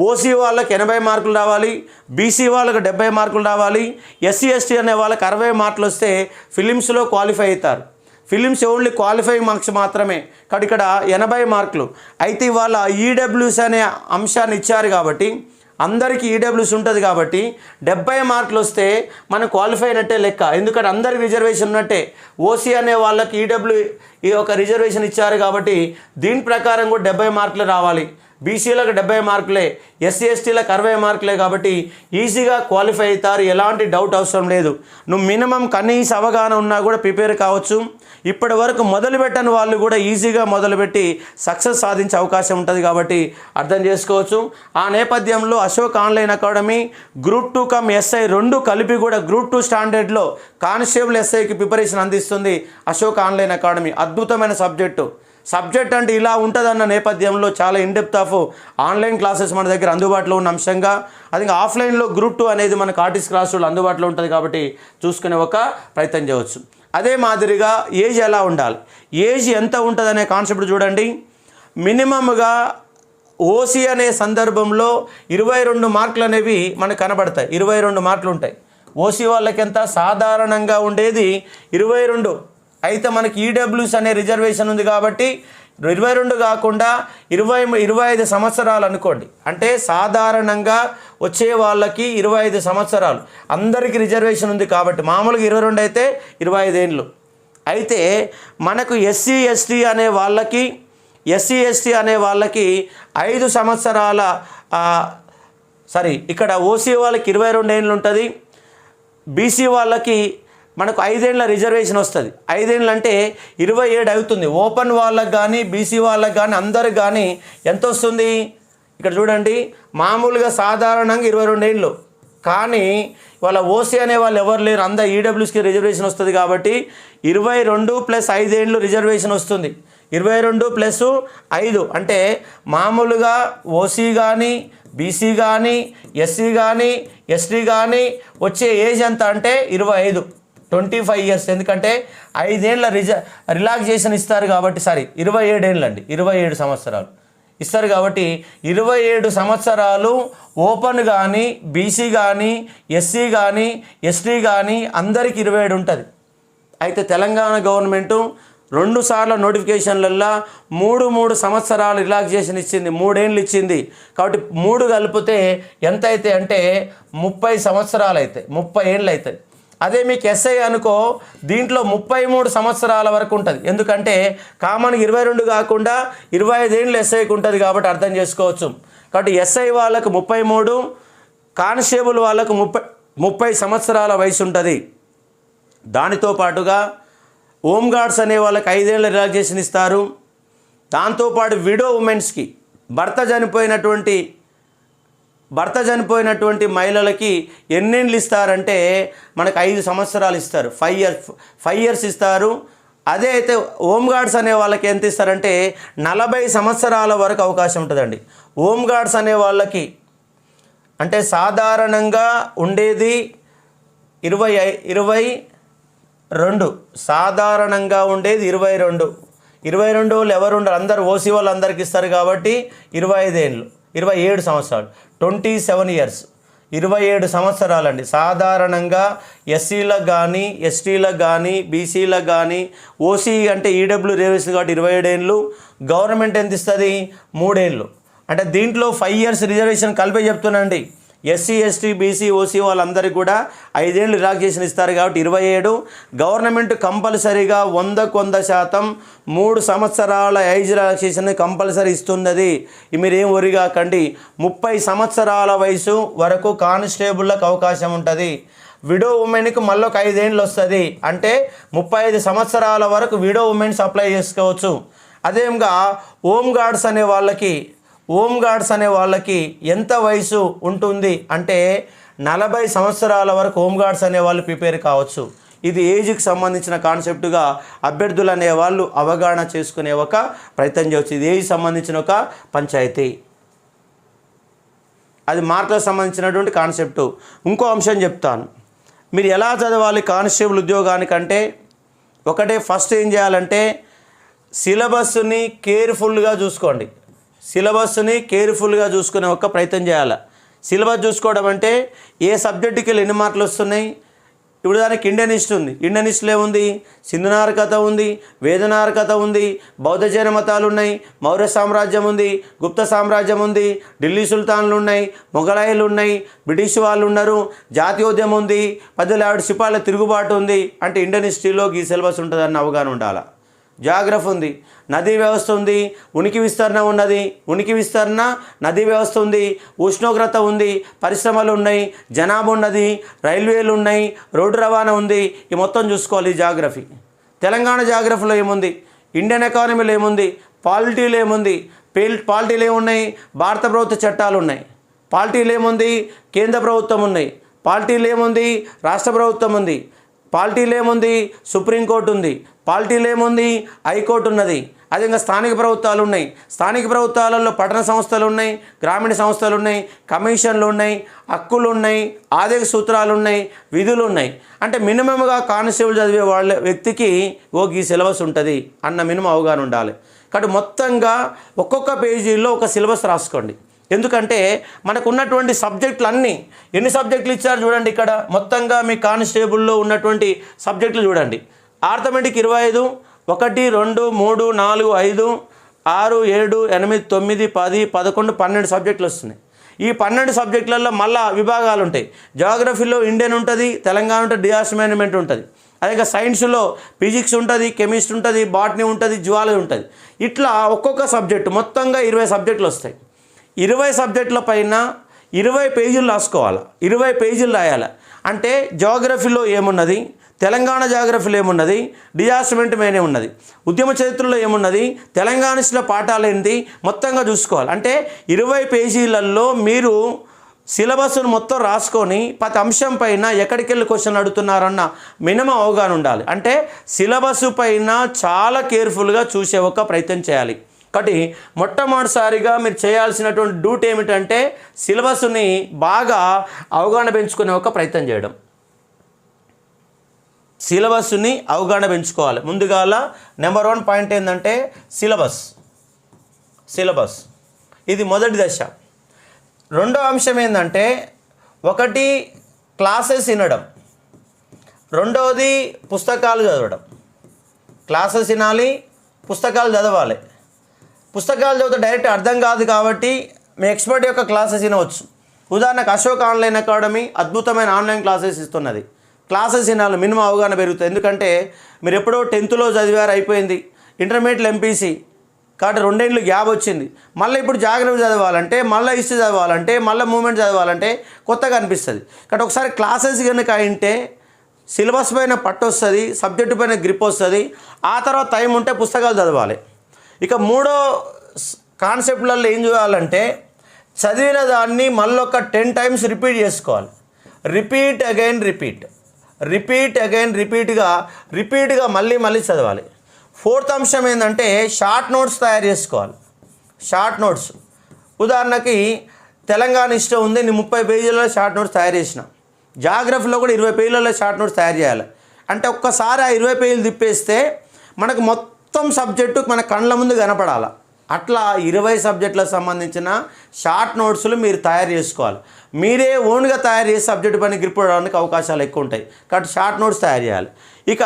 ఓసీ వాళ్ళకి 80 మార్కులు రావాలి, బీసీ వాళ్ళకి 70 మార్కులు రావాలి, ఎస్సీ ఎస్టీ అనే వాళ్ళకి 60 మార్కులు వస్తే ఫిలిమ్స్లో క్వాలిఫై అవుతారు. ఫిలిమ్స్ ఓన్లీ క్వాలిఫైయింగ్ మార్క్స్ మాత్రమే. కాబట్టి ఇక్కడ 80 మార్కులు. అయితే ఇవాళ ఈడబ్ల్యూస్ అనే అంశాన్ని ఇచ్చారు కాబట్టి అందరికీ ఈడబ్ల్యూస్ ఉంటుంది కాబట్టి 70 మార్కులు వస్తే మనం క్వాలిఫై అయినట్టే లెక్క. ఎందుకంటే అందరికి రిజర్వేషన్ ఉన్నట్టే. ఓసీ అనే వాళ్ళకి ఈడబ్ల్యూ ఈ ఒక రిజర్వేషన్ ఇచ్చారు కాబట్టి దీని ప్రకారం కూడా 70 మార్కులు రావాలి. బీసీలకు 70 మార్కులే, ఎస్సీ ఎస్టీలకు 60 మార్కులే. కాబట్టి ఈజీగా క్వాలిఫై అవుతారు, ఎలాంటి డౌట్ అవసరం లేదు. నువ్వు మినిమం కనీస అవగాహన ఉన్నా కూడా ప్రిపేర్ కావచ్చు. ఇప్పటి వరకు మొదలుపెట్టని వాళ్ళు కూడా ఈజీగా మొదలుపెట్టి సక్సెస్ సాధించే అవకాశం ఉంటుంది. కాబట్టి అర్థం చేసుకోవచ్చు. ఆ నేపథ్యంలో Ashok online academy group 2 come SI 2 కలిపి కూడా గ్రూప్ 2 స్టాండర్డ్లో కానిస్టేబుల్ ఎస్ఐకి ప్రిపరేషన్ అందిస్తుంది అశోక్ ఆన్లైన్ అకాడమీ. అద్భుతమైన సబ్జెక్ట్ అంటే ఇలా ఉంటుందన్న నేపథ్యంలో చాలా ఇన్డెప్త్ ఆఫ్ ఆన్లైన్ క్లాసెస్ మన దగ్గర అందుబాటులో ఉన్న అంశంగా, అది ఆఫ్లైన్లో గ్రూప్ 2 అనేది మనకు ఆర్టిస్ట్ క్లాసులు అందుబాటులో ఉంటుంది. కాబట్టి చూసుకునే ఒక ప్రయత్నం చేయవచ్చు. అదే మాదిరిగా ఏజ్ ఎలా ఉండాలి, ఏజ్ ఎంత ఉంటుందనే కాన్సెప్ట్ చూడండి. మినిమమ్గా ఓసీ అనే సందర్భంలో 22 మార్కులు అనేవి మనకు కనబడతాయి. 22 మార్కులు ఉంటాయి. ఓసీ వాళ్ళకి ఎంత సాధారణంగా ఉండేది 22. అయితే మనకి ఈడబ్ల్యూస్ అనే రిజర్వేషన్ ఉంది కాబట్టి 22 కాకుండా 25 సంవత్సరాలు అనుకోండి. అంటే సాధారణంగా వచ్చే వాళ్ళకి 25 సంవత్సరాలు, అందరికీ రిజర్వేషన్ ఉంది కాబట్టి మామూలుగా 22 అయితే 25 ఏళ్ళు. అయితే మనకు ఎస్సీ ఎస్టీ అనే వాళ్ళకి 5 సంవత్సరాల ఇక్కడ ఓసీ వాళ్ళకి 22 ఏళ్ళు ఉంటుంది, బీసీ వాళ్ళకి మనకు 5 ఏళ్ళ రిజర్వేషన్ వస్తుంది. 5 ఏళ్ళు అంటే 27 అవుతుంది. ఓపెన్ వాళ్ళకి కానీ బీసీ వాళ్ళకి కానీ అందరికి కానీ ఎంత వస్తుంది ఇక్కడ చూడండి. మామూలుగా సాధారణంగా 22 ఏళ్ళు, కానీ వాళ్ళ ఓసీ అనే వాళ్ళు ఎవరు లేరు, అందరు ఈడబ్ల్యూస్కి రిజర్వేషన్ వస్తుంది. కాబట్టి 22 + 5 ఏళ్ళు రిజర్వేషన్ వస్తుంది. 22 + 5 అంటే మామూలుగా ఓసీ కానీ బీసీ కానీ ఎస్సీ కానీ ఎస్టీ కానీ వచ్చే ఏజ్ ఎంత అంటే 25 ఇయర్స్. ఎందుకంటే 5 ఏళ్ళ రిలాక్సేషన్ ఇస్తారు కాబట్టి 27 ఏళ్ళు అండి, 27 సంవత్సరాలు ఇస్తారు. కాబట్టి 27 సంవత్సరాలు ఓపెన్ కానీ బీసీ కానీ ఎస్సీ కానీ ఎస్టీ కానీ అందరికీ 27 ఉంటుంది. అయితే తెలంగాణ గవర్నమెంటు 2 సార్లు నోటిఫికేషన్లల్లో 3 సంవత్సరాలు రిలాక్సేషన్ ఇచ్చింది, 3 ఏళ్ళు ఇచ్చింది. కాబట్టి 3 కలిపితే ఎంత అయితే అంటే 30 సంవత్సరాలు అవుతాయి, 30 ఏళ్ళు అవుతాయి. అదే మీకు ఎస్ఐ అనుకో, దీంట్లో 33 సంవత్సరాల వరకు ఉంటుంది. ఎందుకంటే కామన్గా 22 కాకుండా 25 ఏళ్ళు ఎస్ఐకి ఉంటుంది. కాబట్టి అర్థం చేసుకోవచ్చు. కాబట్టి ఎస్ఐ వాళ్ళకు 33, కానిస్టేబుల్ వాళ్ళకు 30 సంవత్సరాల వయసు ఉంటుంది. దానితో పాటుగా హోమ్ గార్డ్స్ అనే వాళ్ళకి 5 ఏళ్ళ రిలాక్సేషన్ ఇస్తారు. దాంతోపాటు విడో ఉమెన్స్కి భర్త చనిపోయినటువంటి మహిళలకి ఎన్నేళ్ళు ఇస్తారంటే మనకు 5 సంవత్సరాలు ఇస్తారు. 5 ఇయర్స్ ఇస్తారు. అదే అయితే హోమ్ గార్డ్స్ అనే వాళ్ళకి ఎంత ఇస్తారంటే 40 సంవత్సరాల వరకు అవకాశం ఉంటుందండి. హోమ్ గార్డ్స్ అనే వాళ్ళకి అంటే సాధారణంగా ఉండేది 22, సాధారణంగా ఉండేది 22 వాళ్ళు ఎవరు ఉండరు, అందరు ఓసీ వాళ్ళు అందరికి ఇస్తారు కాబట్టి 25 ఏళ్ళు 27 సంవత్సరాలు 27 ఇయర్స్ 27 సంవత్సరాలండి. సాధారణంగా ఎస్సీలకు కానీ ఎస్టీలకు కానీ బీసీలకు కానీ ఓసీ అంటే ఈడబ్ల్యూ రిజర్వేషన్ కాబట్టి 27 ఏళ్ళు, గవర్నమెంట్ ఎంత ఇస్తుంది 3 ఏళ్ళు. అంటే దీంట్లో 5 ఇయర్స్ రిజర్వేషన్ కలిపే చెప్తున్నాండి. ఎస్సీ ఎస్టీ బీసీ ఓసీ వాళ్ళందరికీ కూడా 5 ఏళ్ళు రిలాక్సేషన్ ఇస్తారు కాబట్టి 27. గవర్నమెంట్ కంపల్సరీగా 100% 3 సంవత్సరాల ఏజ్ రిలాక్సేషన్ కంపల్సరీ ఇస్తున్నది. మీరేం వరి కాకండి. 30 సంవత్సరాల వయసు వరకు కానిస్టేబుల్లకు అవకాశం ఉంటుంది. విడో ఉమెన్కి మళ్ళీ ఒక 5 ఏళ్ళు వస్తుంది. అంటే 35 సంవత్సరాల వరకు విడో ఉమెన్స్ అప్లై చేసుకోవచ్చు. అదేవిధంగా హోమ్ గార్డ్స్ అనే వాళ్ళకి ఎంత వయసు ఉంటుంది అంటే 40 సంవత్సరాల వరకు హోమ్ గార్డ్స్ అనేవాళ్ళు ప్రిపేర్ కావచ్చు. ఇది ఏజ్కి సంబంధించిన కాన్సెప్ట్గా అభ్యర్థులు అనేవాళ్ళు అవగాహన చేసుకునే ఒక ప్రయత్నం చేయవచ్చు. ఇది ఏజ్ సంబంధించిన ఒక పంచాయతీ, అది మార్కులకు సంబంధించినటువంటి కాన్సెప్టు. ఇంకో అంశం చెప్తాను. మీరు ఎలా చదవాలి కానిస్టేబుల్ ఉద్యోగానికంటే, ఒకటే ఫస్ట్ ఏం చేయాలంటే సిలబస్ని కేర్ఫుల్గా చూసుకోండి. సిలబస్ని కేర్ఫుల్గా చూసుకునే ఒక ప్రయత్నం చేయాలి. సిలబస్ చూసుకోవడం అంటే ఏ సబ్జెక్టుకి వెళ్ళి ఎన్ని మార్కులు వస్తున్నాయి. ఇప్పుడు దానికి ఇండియన్ హిస్టరీ ఉంది. ఇండియన్ హిస్టరీలో ఏముంది, సింధునార కథ ఉంది, వేదనార కథ ఉంది, బౌద్ధ జైన మతాలు ఉన్నాయి, మౌర్య సామ్రాజ్యం ఉంది, గుప్త సామ్రాజ్యం ఉంది, ఢిల్లీ సుల్తాన్లు ఉన్నాయి, మొఘలాయిలు ఉన్నాయి, బ్రిటిష్ వాళ్ళు ఉన్నారు, జాతీయోద్యమం ఉంది, 17 సిపాయిల తిరుగుబాటు ఉంది. అంటే ఇండియన్ హిస్టరీలో ఈ సిలబస్ ఉంటుందన్న అవగాహన ఉండాలి. జాగ్రఫీ ఉంది, నదీ వ్యవస్థ ఉంది, ఉనికి విస్తరణ ఉన్నది, ఉనికి విస్తరణ నదీ వ్యవస్థ ఉంది, ఉష్ణోగ్రత ఉంది, పరిశ్రమలు ఉన్నాయి, జనాభా ఉన్నది, రైల్వేలు ఉన్నాయి, రోడ్డు రవాణా ఉంది. ఈ మొత్తం చూసుకోవాలి జాగ్రఫీ. తెలంగాణ జాగ్రఫీలో ఏముంది, ఇండియన్ ఎకానమీలో ఏముంది, పాలిటీలో ఏముంది, పాలిటీలు ఏమున్నాయి, భారత ప్రభుత్వ చట్టాలు ఉన్నాయి, పాలిటీలు ఏముంది, కేంద్ర ప్రభుత్వం ఉన్నాయి, పాలిటీలు ఏముంది, రాష్ట్ర ప్రభుత్వం ఉంది, పాలిటీలు ఏముంది, సుప్రీంకోర్టు ఉంది, పాలిటీలు ఏముంది, హైకోర్టు ఉన్నది. అదేవిధంగా స్థానిక ప్రభుత్వాలు ఉన్నాయి. స్థానిక ప్రభుత్వాలలో పట్టణ సంస్థలు ఉన్నాయి, గ్రామీణ సంస్థలు ఉన్నాయి, కమిషన్లు ఉన్నాయి, హక్కులు ఉన్నాయి, ఆదేశ సూత్రాలు ఉన్నాయి, విధులు ఉన్నాయి. అంటే మినిమంగా కానిస్టేబుల్ చదివే వాళ్ళ వ్యక్తికి ఈ సిలబస్ ఉంటుంది అన్న మినిమం అవగాహన ఉండాలి. కాబట్టి మొత్తంగా ఒక్కొక్క పేజీలో ఒక సిలబస్ రాసుకోండి. ఎందుకంటే మనకు ఉన్నటువంటి సబ్జెక్టులు ఎన్ని సబ్జెక్టులు ఇచ్చారు చూడండి. ఇక్కడ మొత్తంగా మీ కానిస్టేబుల్లో ఉన్నటువంటి సబ్జెక్టులు చూడండి. ఆర్థమెటిక్ 25, 1, 2, 3, 4, 5, 6, 7, 8, 9, 10, 11, 12 సబ్జెక్టులు వస్తున్నాయి. ఈ 12 సబ్జెక్టులలో మళ్ళా విభాగాలు ఉంటాయి. జాగ్రఫీలో ఇండియన్ ఉంటుంది, తెలంగాణ ఉంటుంది, డిజాస్టర్ మేనేజ్మెంట్ ఉంటుంది. అదే సైన్స్లో ఫిజిక్స్ ఉంటుంది, కెమిస్ట్రీ ఉంటుంది, బాటనీ ఉంటుంది, జువాలజీ ఉంటుంది. ఇట్లా ఒక్కొక్క సబ్జెక్టు మొత్తంగా 20 సబ్జెక్టులు వస్తాయి. 20 సబ్జెక్టుల పైన 20 పేజీలు రాసుకోవాలి, 20 పేజీలు రాయాలి. అంటే జాగ్రఫీలో ఏమున్నది, తెలంగాణ జాగ్రఫీలో ఏమున్నది, డిజాస్టర్ మేనే ఉన్నది, ఉద్యమ చరిత్రలో ఏమున్నది, తెలంగాణలో పాఠాలు ఏంటి, మొత్తంగా చూసుకోవాలి. అంటే 20 పేజీలలో మీరు సిలబస్ను మొత్తం రాసుకొని ప్రతి అంశం పైన ఎక్కడికి వెళ్ళి క్వశ్చన్ అడుగుతున్నారన్న మినిమం అవగాహన ఉండాలి. అంటే సిలబస్ పైన చాలా కేర్ఫుల్గా చూసే ఒక ప్రయత్నం చేయాలి. కాబట్టి మొట్టమొదటిసారిగా మీరు చేయాల్సినటువంటి డ్యూటీ ఏమిటంటే సిలబస్ని బాగా అవగాహన పెంచుకునే ఒక ప్రయత్నం చేయడం. సిలబస్ని అవగాహన పెంచుకోవాలి. ముందుగా నెంబర్ 1 పాయింట్ ఏంటంటే సిలబస్ ఇది మొదటి దశ. రెండో అంశం ఏంటంటే 1 క్లాసెస్ వినడం, రెండవది పుస్తకాలు చదవడం. క్లాసెస్ వినాలి, పుస్తకాలు చదవాలి. పుస్తకాలు చదివితే డైరెక్ట్ అర్థం కాదు కాబట్టి మీ ఎక్స్పర్ట్ యొక్క క్లాసెస్ వినవచ్చు. ఉదాహరణకు అశోక్ ఆన్లైన్ అకాడమీ అద్భుతమైన ఆన్లైన్ క్లాసెస్ ఇస్తున్నది. క్లాసెస్ వినాలి, మినిమం అవగాహన పెరుగుతుంది. ఎందుకంటే మీరు ఎప్పుడో 10th చదివారు, అయిపోయింది. ఇంటర్మీడియట్ ఎంపీసీ కాబట్టి 2 ఏళ్ళు గ్యాప్ వచ్చింది. మళ్ళీ ఇప్పుడు జాగ్రఫీ చదవాలంటే, మళ్ళీ హిస్టరీ చదవాలంటే, మళ్ళీ మూమెంట్ చదవాలంటే కొత్తగా అనిపిస్తుంది. కాబట్టి ఒకసారి క్లాసెస్ కనుక అయింటే సిలబస్ పైన పట్టు వస్తుంది, సబ్జెక్టు పైన గ్రిప్ వస్తుంది. ఆ తర్వాత టైం ఉంటే పుస్తకాలు చదవాలి. ఇక 3వ కాన్సెప్ట్లలో ఏం చేయాలంటే చదివిన దాన్ని మళ్ళీ ఒక 10 times రిపీట్ చేసుకోవాలి. రిపీట్ అగైన్ రిపీట్గా మళ్ళీ చదవాలి. ఫోర్త్ అంశం ఏంటంటే షార్ట్ నోట్స్ తయారు చేసుకోవాలి. షార్ట్ నోట్స్ ఉదాహరణకి తెలంగాణ ఇష్టం ఉంది, నేను 30 పేజీలలో షార్ట్ నోట్స్ తయారు చేసిన. జాగ్రఫీలో కూడా 20 పేజీలలో షార్ట్ నోట్స్ తయారు చేయాలి. అంటే ఒక్కసారి ఆ 20 పేజీలు తిప్పేస్తే మనకు మొత్తం సబ్జెక్టు మన కళ్ళ ముందు కనపడాలి. అట్లా 20 సబ్జెక్టులకు సంబంధించిన షార్ట్ నోట్స్లు మీరు తయారు చేసుకోవాలి. మీరే ఓన్గా తయారు చేసి సబ్జెక్టు పైన గ్రిప్ అవడానికి అవకాశాలు ఎక్కువ ఉంటాయి కాబట్టి షార్ట్ నోట్స్ తయారు చేయాలి. ఇక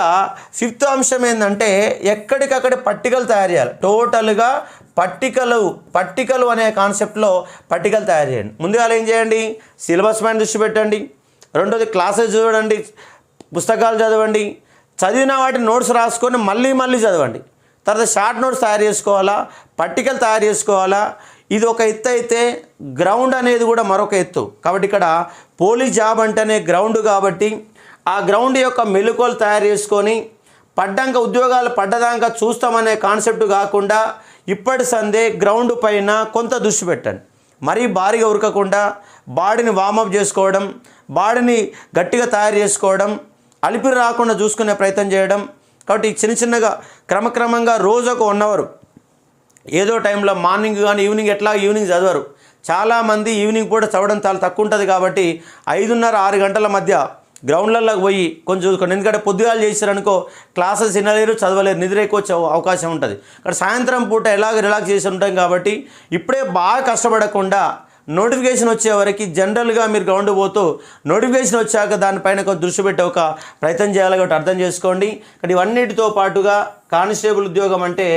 ఫిఫ్త్ అంశం ఏంటంటే ఎక్కడికక్కడ పట్టికలు తయారు చేయాలి. టోటల్గా పట్టికలు అనే కాన్సెప్ట్లో పట్టికలు తయారు చేయండి. ముందుగా ఏం చేయండి, సిలబస్ పైన దృష్టి పెట్టండి. రెండోది క్లాసెస్ చూడండి, పుస్తకాలు చదవండి, చదివిన వాటి నోట్స్ రాసుకొని మళ్ళీ చదవండి. తర్వాత షార్ట్ నోట్స్ తయారు చేసుకోవాలా, పట్టికలు తయారు చేసుకోవాలా. ఇది ఒక ఎత్తు అయితే గ్రౌండ్ అనేది కూడా మరొక ఎత్తు. కాబట్టి ఇక్కడ పోలీస్ జాబ్ అంటేనే గ్రౌండ్ కాబట్టి ఆ గ్రౌండ్ యొక్క మెలకువలు తయారు చేసుకొని ఉద్యోగాలు పడ్డదాకా చూస్తామనే కాన్సెప్ట్ కాకుండా ఇప్పటి సందే గ్రౌండ్ పైన కొంత దృష్టి పెట్టండి. మరీ భారీగా ఉరకకుండా బాడీని వార్మప్ చేసుకోవడం, బాడీని గట్టిగా తయారు చేసుకోవడం, అలిపిరి రాకుండా చూసుకునే ప్రయత్నం చేయడం. కాబట్టి చిన్నగా క్రమక్రమంగా రోజు ఒక 1 అవర్ ఏదో టైంలో మార్నింగ్ కానీ ఈవినింగ్ చదవరు. చాలామంది ఈవినింగ్ పూట చదవడం చాలా తక్కువ ఉంటుంది కాబట్టి 5:30-6 గంటల మధ్య గ్రౌండ్లలోకి పోయి కొంచెం చూసుకోండి. ఎందుకంటే పొద్దుగాలు చేశారనుకో క్లాసెస్ వినలేరు, చదవలేరు, నిద్ర ఎక్కువ వచ్చే అవకాశం ఉంటుంది. ఇక్కడ సాయంత్రం పూట రిలాక్స్ చేసి ఉంటాం కాబట్టి ఇప్పుడే బాగా కష్టపడకుండా నోటిఫికేషన్ వచ్చే వరకు జనరల్గా మీరు గ్రౌండ్ పోతూ నోటిఫికేషన్ వచ్చాక దానిపైన కొంచెం దృష్టి పెట్టే ఒక ప్రయత్నం చేయాలి కాబట్టి అర్థం చేసుకోండి. ఇక్కడ ఇవన్నిటితో పాటుగా కానిస్టేబుల్ ఉద్యోగం అంటే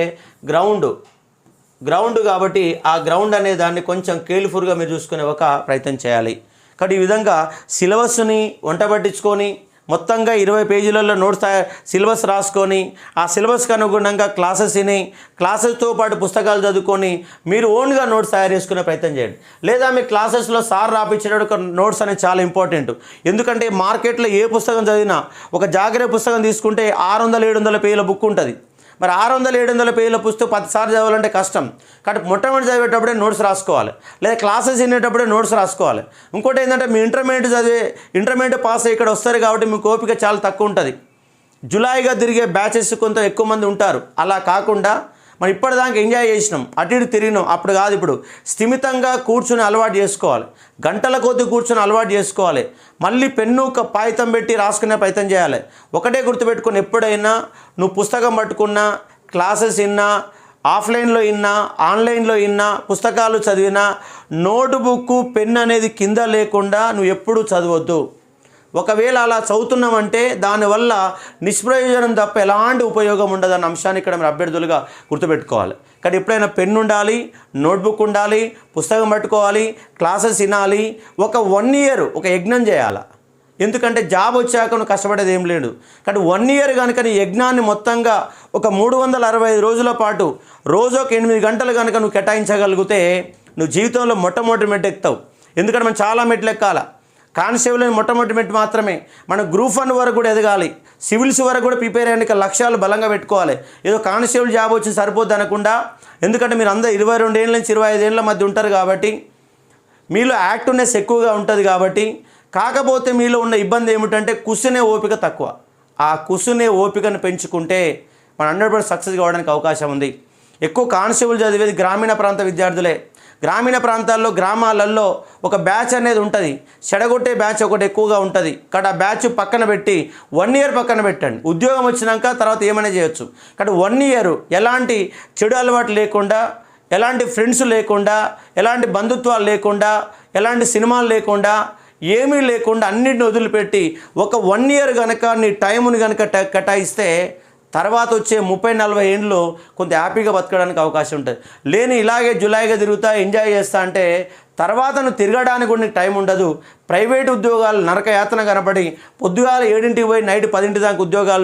గ్రౌండ్ కాబట్టి ఆ గ్రౌండ్ అనే దాన్ని కొంచెం కేర్ఫుల్గా మీరు చూసుకునే ఒక ప్రయత్నం చేయాలి. కాబట్టి ఈ విధంగా సిలబస్ని వంట పట్టించుకొని మొత్తంగా 20 పేజీలలో నోట్స్ సిలబస్ రాసుకొని ఆ సిలబస్కి అనుగుణంగా క్లాసెస్తో పాటు పుస్తకాలు చదువుకొని మీరు ఓన్గా నోట్స్ తయారు చేసుకునే ప్రయత్నం చేయండి. లేదా మీ క్లాసెస్లో సార్ రాపించేటప్పుడు నోట్స్ అనేది చాలా ఇంపార్టెంట్. ఎందుకంటే మార్కెట్లో ఏ పుస్తకం చదివినా ఒక జాగ్రత్త పుస్తకం తీసుకుంటే 600-700 పేజీల బుక్ ఉంటుంది. మరి 600-700 పేజీల పుస్తకం 10 సార్లు చదవాలంటే కష్టం. కాబట్టి మొట్టమొదటి చదివేటప్పుడే నోట్స్ రాసుకోవాలి, లేదా క్లాసెస్ వినేటప్పుడే నోట్స్ రాసుకోవాలి. ఇంకోటి ఏంటంటే మీ ఇంటర్మీడియట్ పాస్ అయ్యి ఇక్కడ వస్తారు కాబట్టి మీకు ఓపిక చాలా తక్కువ ఉంటుంది. జులైగా తిరిగే బ్యాచెస్ కొంత ఎక్కువ మంది ఉంటారు. అలా కాకుండా మనం ఇప్పటిదాకా ఎంజాయ్ చేసినాం, అటు ఇటు తిరిగినాం, అప్పుడు కాదు. ఇప్పుడు స్థిమితంగా కూర్చొని అలవాటు చేసుకోవాలి, గంటల కొద్ది కూర్చొని అలవాటు చేసుకోవాలి. మళ్ళీ పెన్ను కాగితం పెట్టి రాసుకునే ప్రయత్నం చేయాలి. ఒకటే గుర్తుపెట్టుకొని ఎప్పుడైనా నువ్వు పుస్తకం పట్టుకున్నా, క్లాసెస్ విన్నా, ఆఫ్లైన్లో విన్నా, ఆన్లైన్లో విన్నా, పుస్తకాలు చదివినా నోట్బుక్ పెన్ అనేది కింద లేకుండా నువ్వు ఎప్పుడూ చదవద్దు. ఒకవేళ అలా చదువుతున్నామంటే దానివల్ల నిష్ప్రయోజనం తప్ప ఎలాంటి ఉపయోగం ఉండదన్న అంశాన్ని ఇక్కడ మీరు అభ్యర్థులుగా గుర్తుపెట్టుకోవాలి. కానీ ఎప్పుడైనా పెన్ ఉండాలి, నోట్బుక్ ఉండాలి, పుస్తకం పట్టుకోవాలి, క్లాసెస్ వినాలి. ఒక 1 ఇయర్ ఒక యజ్ఞం చేయాలి. ఎందుకంటే జాబ్ వచ్చాక నువ్వు కష్టపడేది ఏం లేదు. కానీ 1 ఇయర్ కనుక నీ యజ్ఞాన్ని మొత్తంగా ఒక 365 రోజుల పాటు రోజు ఒక 8 గంటలు కనుక నువ్వు కేటాయించగలిగితే నువ్వు జీవితంలో మొట్టమొదటి మెట్టు ఎక్కుతావు. ఎందుకంటే మనం చాలా మెట్లు ఎక్కాలి. కానిస్టేబుల్ మొట్టమొదటి మెట్టు మాత్రమే. మనం గ్రూప్ 1 వరకు కూడా ఎదగాలి, సివిల్స్ వరకు కూడా ప్రిపేర్ అయ్యే లక్ష్యాలు బలంగా పెట్టుకోవాలి. ఏదో కానిస్టేబుల్ జాబ్ వచ్చి సరిపోద్ది అనకుండా, ఎందుకంటే మీరు అందరూ 22 ఏళ్ళ నుంచి 25 ఏళ్ళ మధ్య ఉంటారు కాబట్టి మీలో యాక్టివ్నెస్ ఎక్కువగా ఉంటుంది. కాబట్టి కాకపోతే మీలో ఉన్న ఇబ్బంది ఏమిటంటే కూర్చునే ఓపిక తక్కువ. ఆ కూర్చునే ఓపికను పెంచుకుంటే మనం 100% సక్సెస్ కావడానికి అవకాశం ఉంది. ఎక్కువ కానిస్టేబుల్ చదివేది గ్రామీణ ప్రాంత విద్యార్థులే. గ్రామీణ ప్రాంతాల్లో గ్రామాలలో ఒక బ్యాచ్ అనేది ఉంటుంది, చెడగొట్టే బ్యాచ్ ఒకటి ఎక్కువగా ఉంటుంది. కాబట్టి ఆ బ్యాచ్ పక్కన పెట్టి 1 ఇయర్ పక్కన పెట్టండి. ఉద్యోగం వచ్చినాక తర్వాత ఏమైనా చేయొచ్చు. కాబట్టి 1 ఇయర్ ఎలాంటి చెడు అలవాటు లేకుండా, ఎలాంటి ఫ్రెండ్స్ లేకుండా, ఎలాంటి బంధుత్వాలు లేకుండా, ఎలాంటి సినిమాలు లేకుండా, ఏమీ లేకుండా అన్నింటిని వదిలిపెట్టి ఒక 1 ఇయర్ కనుక నీ టైంని కనుక కేటాయిస్తే తర్వాత వచ్చే 30-40 ఏళ్ళు కొంత హ్యాపీగా బతకడానికి అవకాశం ఉంటుంది. లేని ఇలాగే జులైగా తిరుగుతా ఎంజాయ్ చేస్తా అంటే తర్వాత నువ్వు తిరగడానికి కూడా నీకు టైం ఉండదు. ప్రైవేట్ ఉద్యోగాలు నరక యాతన కనపడి పొద్దుగాల 7ంటికి పోయి నైట్ 10ంటి దాకా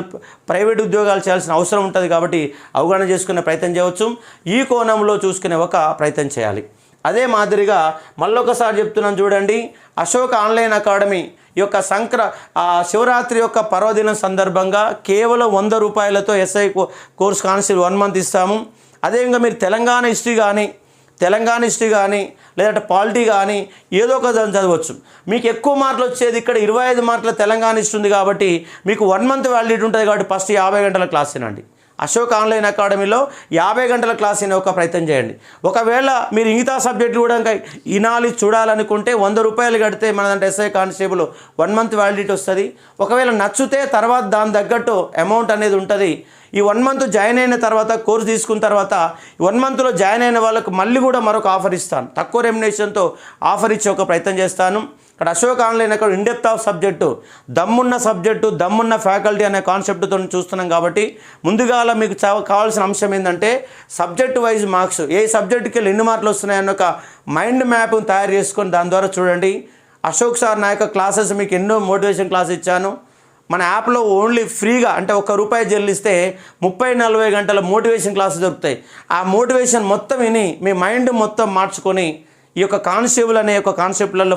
ప్రైవేట్ ఉద్యోగాలు చేయాల్సిన అవసరం ఉంటుంది. కాబట్టి అవగాహన చేసుకునే ప్రయత్నం చేయవచ్చు. ఈ కోణంలో చూసుకునే ఒక ప్రయత్నం చేయాలి. అదే మాదిరిగా మళ్ళొకసారి చెప్తున్నాను చూడండి, అశోక్ ఆన్లైన్ అకాడమీ ఈ యొక్క శివరాత్రి యొక్క పర్వదినం సందర్భంగా కేవలం 100 రూపాయలతో ఎస్ఐ కోర్స్ కానిస్టేబుల్ 1 మంత్ ఇస్తాము. అదేవిధంగా మీరు తెలంగాణ హిస్టరీ కానీ లేదంటే పాలిటీ కానీ ఏదో ఒక చదవచ్చు. మీకు ఎక్కువ మార్కులు వచ్చేది ఇక్కడ 25 మార్కుల తెలంగాణ హిస్టరీ ఉంది కాబట్టి మీకు 1 మంత్ వ్యాలిడిటీ ఉంటుంది. కాబట్టి ఫస్ట్ 50 గంటల క్లాస్ తినండి. అశోక్ ఆన్లైన్ అకాడమీలో 50 గంటల క్లాస్ అనే ఒక ప్రయత్నం చేయండి. ఒకవేళ మీరు మిగతా సబ్జెక్టులు కూడా ఇంకా వినాలి చూడాలనుకుంటే 100 రూపాయలు కడితే మనదంటే ఎస్ఐ కానిస్టేబుల్ 1 మంత్ వ్యాలిడిటీ వస్తుంది. ఒకవేళ నచ్చితే తర్వాత దాని తగ్గట్టు అమౌంట్ అనేది ఉంటుంది. ఈ 1 మంత్ జాయిన్ అయిన తర్వాత కోర్స్ తీసుకున్న తర్వాత 1 మంత్లో జాయిన్ అయిన వాళ్ళకు మళ్ళీ కూడా మరొక ఆఫర్ ఇస్తాను. తక్కువ రెమ్యునేషన్తో ఆఫర్ ఇచ్చే ఒక ప్రయత్నం చేస్తాను. ఇక్కడ అశోక్ ఆన్లైన్ అక్కడ ఇన్డెప్త్ ఆఫ్ సబ్జెక్టు, దమ్మున్న ఫ్యాకల్టీ అనే కాన్సెప్ట్తో చూస్తున్నాం. కాబట్టి ముందుగా మీకు కావాల్సిన అంశం ఏంటంటే సబ్జెక్ట్ వైజ్ మార్క్స్, ఏ సబ్జెక్టుకి వెళ్ళి ఎన్ని మార్కులు వస్తున్నాయన్న ఒక మైండ్ మ్యాప్ తయారు చేసుకొని దాని ద్వారా చూడండి. అశోక్ సార్ నా యొక్క క్లాసెస్ మీకు ఎన్నో మోటివేషన్ క్లాస్ ఇచ్చాను. మన యాప్లో ఓన్లీ ఫ్రీగా అంటే ₹1 చెల్లిస్తే 30-40 గంటల మోటివేషన్ క్లాసులు దొరుకుతాయి. ఆ మోటివేషన్ మొత్తం విని మీ మైండ్ మొత్తం మార్చుకొని ఈ యొక్క కానిస్టేబుల్ అనే యొక్క కాన్సెప్ట్లలో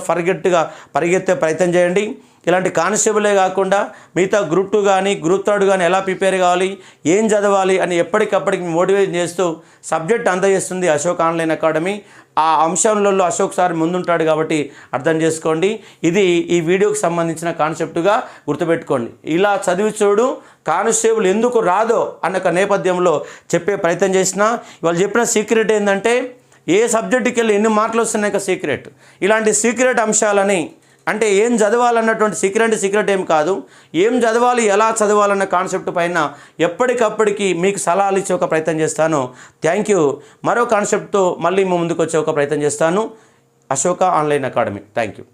పరిగెత్తే ప్రయత్నం చేయండి. ఇలాంటి కానిస్టేబులే కాకుండా మిగతా గ్రూప్ 2 కానీ గ్రూప్ 3 కానీ ఎలా ప్రిపేర్ కావాలి, ఏం చదవాలి అని ఎప్పటికప్పటికి మోటివేట్ చేస్తూ సబ్జెక్ట్ అందజేస్తుంది అశోక్ ఆన్లైన్ అకాడమీ. ఆ అంశంలో అశోక్ సార్ ముందుంటాడు కాబట్టి అర్థం చేసుకోండి. ఇది ఈ వీడియోకి సంబంధించిన కాన్సెప్ట్గా గుర్తుపెట్టుకోండి. ఇలా చదివి చూడు కానిస్టేబుల్ ఎందుకు రాదో అన్న నేపథ్యంలో చెప్పే ప్రయత్నం చేసిన వాళ్ళు చెప్పిన సీక్రెట్ ఏంటంటే ఏ సబ్జెక్టుకి వెళ్ళి ఎన్ని మార్కులు వస్తున్నాయి సీక్రెట్. ఇలాంటి సీక్రెట్ అంశాలని అంటే ఏం చదవాలన్నటువంటి సీక్రెట్ ఏం కాదు, ఏం చదవాలి ఎలా చదవాలన్న కాన్సెప్ట్ పైన ఎప్పటికప్పటికి మీకు సలహాలు ఇచ్చే ఒక ప్రయత్నం చేస్తాను. Thank you. మరో కాన్సెప్ట్తో మళ్ళీ ముందుకు వచ్చే ఒక ప్రయత్నం చేస్తాను. Ashoka online academy. Thank you.